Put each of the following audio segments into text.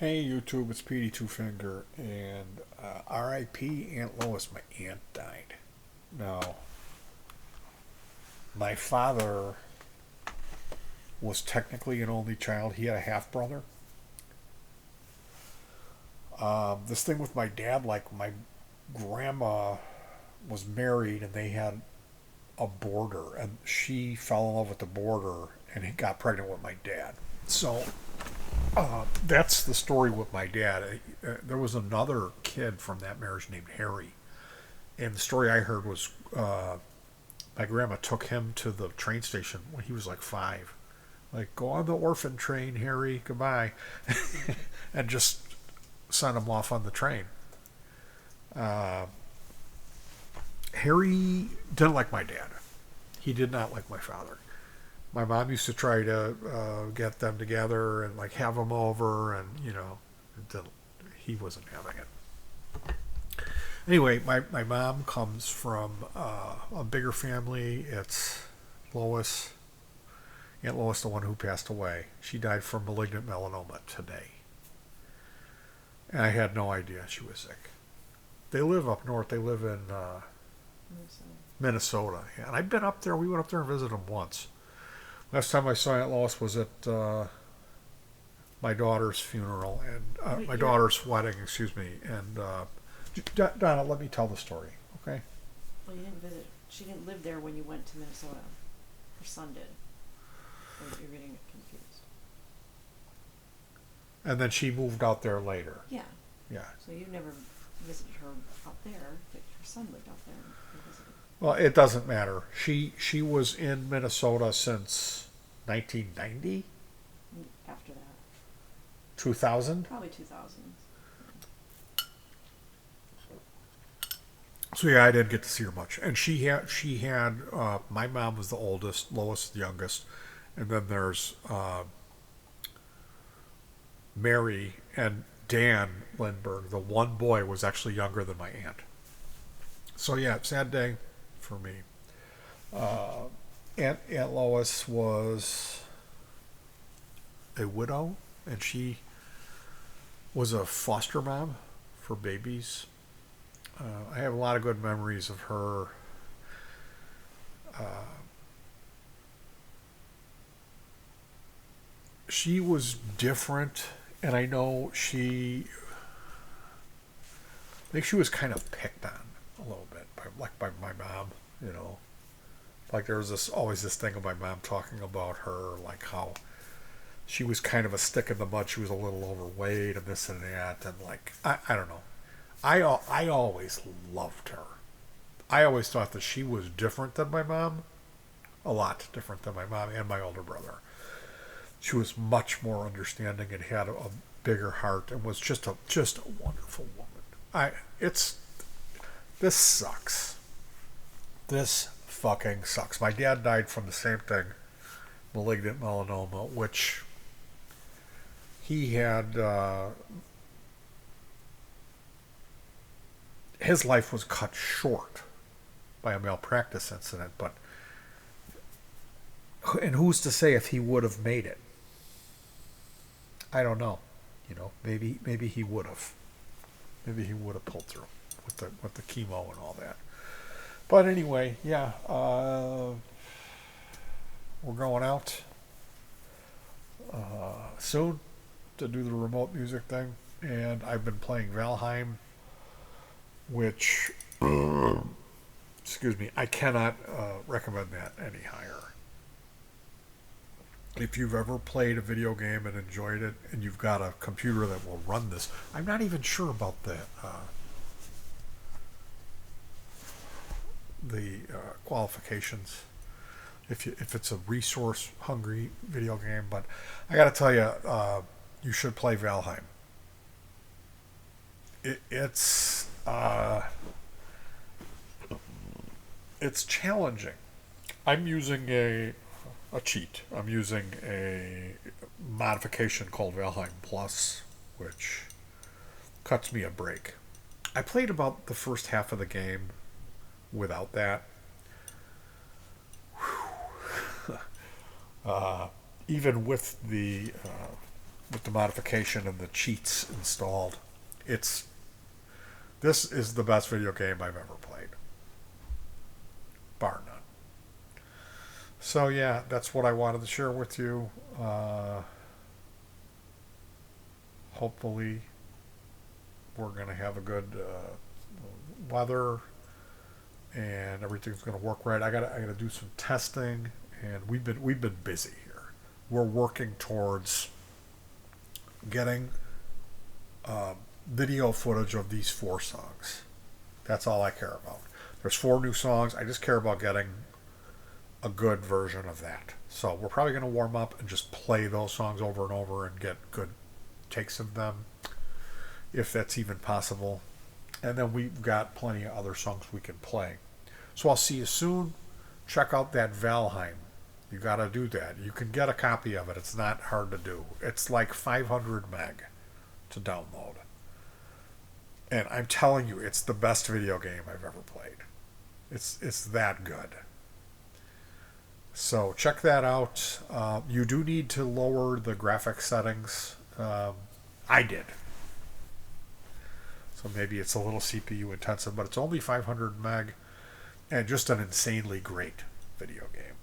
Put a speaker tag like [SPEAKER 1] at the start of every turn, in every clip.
[SPEAKER 1] Hey YouTube, it's Petey Two Finger, and R.I.P. Aunt Lois. My aunt died. Now, my father was technically an only child. He had a half brother. This thing with my dad, like my grandma was married, and they had a boarder, and she fell in love with the boarder, and he got pregnant with my dad. So that's the story with my dad. There was another kid from that marriage named Harry, and the story I heard was my grandma took him to the train station when he was like 5. Like, go on the orphan train, Harry. Goodbye, and just sent him off on the train. Uh, Harry didn't like my dad. He did not like my father. My mom used to try to get them together and like have them over, and he wasn't having it. Anyway, my mom comes from a bigger family. It's Lois, Aunt Lois, the one who passed away. She died from malignant melanoma today, and I had no idea she was sick. They live up north. They live in Minnesota. Yeah, and I've been up there. We went up there and visited them once. Last time I saw Aunt Lois was at my daughter's funeral and my daughter's wedding, excuse me. And Donna, let me tell the story, okay?
[SPEAKER 2] Well, you didn't visit. She didn't live there when you went to Minnesota. Her son did. Or you're getting it confused.
[SPEAKER 1] And then she moved out there later.
[SPEAKER 2] Yeah.
[SPEAKER 1] Yeah.
[SPEAKER 2] So you never visited her out there, but her son lived out there and visited.
[SPEAKER 1] Well, it doesn't matter. She was in Minnesota since 1990,
[SPEAKER 2] After that,
[SPEAKER 1] 2000.
[SPEAKER 2] probably 2000s.
[SPEAKER 1] So yeah, I didn't get to see her much. And she had my mom was the oldest, Lois the youngest, and then there's Mary and Dan Lindbergh. The one boy was actually younger than my aunt. So yeah, sad day for me. Aunt Lois was a widow, and she was a foster mom for babies. I have a lot of good memories of her. She was different, and I know I think she was kind of picked on a little bit, by my mom. You know, like there was always this thing of my mom talking about her, like how she was kind of a stick in the mud. She was a little overweight and this and that, and like I don't know. I always loved her. I always thought that she was different than my mom, a lot different than my mom and my older brother. She was much more understanding and had a bigger heart and was just a wonderful woman. It's this sucks. This fucking sucks. My dad died from the same thing, malignant melanoma, which he had. His life was cut short by a malpractice incident, and who's to say if he would have made it? I don't know. Maybe he would have. Maybe he would have pulled through with the chemo and all that. But anyway, yeah, we're going out soon to do the remote music thing, and I've been playing Valheim, which, excuse me, I cannot recommend that any higher. If you've ever played a video game and enjoyed it, and you've got a computer that will run this, I'm not even sure about the qualifications. If it's a resource hungry video game, but I got to tell you, you should play Valheim. It's challenging. I'm using a cheat. I'm using a modification called Valheim Plus, which cuts me a break. I played about the first half of the game without that. Even with the with the modification and the cheats installed. It's This is the best video game I've ever played, bar none. So yeah, that's what I wanted to share with you. Hopefully, we're gonna have a good weather, and everything's gonna work right. I gotta do some testing, and we've been busy here. We're working towards getting uh, video footage of these 4 songs. That's all I care about. There's 4 new songs. I just care about getting a good version of that. So we're probably going to warm up and just play those songs over and over and get good takes of them, if that's even possible. And then we've got plenty of other songs we can play. So I'll see you soon. Check out that Valheim. You got to do that. You can get a copy of it. It's not hard to do. It's like 500 meg to download. And I'm telling you, it's the best video game I've ever played. It's that good. So check that out. You do need to lower the graphics settings. I did. So maybe it's a little CPU intensive, but it's only 500 meg and just an insanely great video game.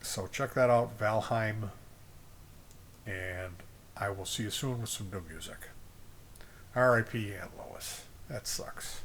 [SPEAKER 1] So check that out, Valheim, and I will see you soon with some new music. R.I.P. Aunt Lois. That sucks.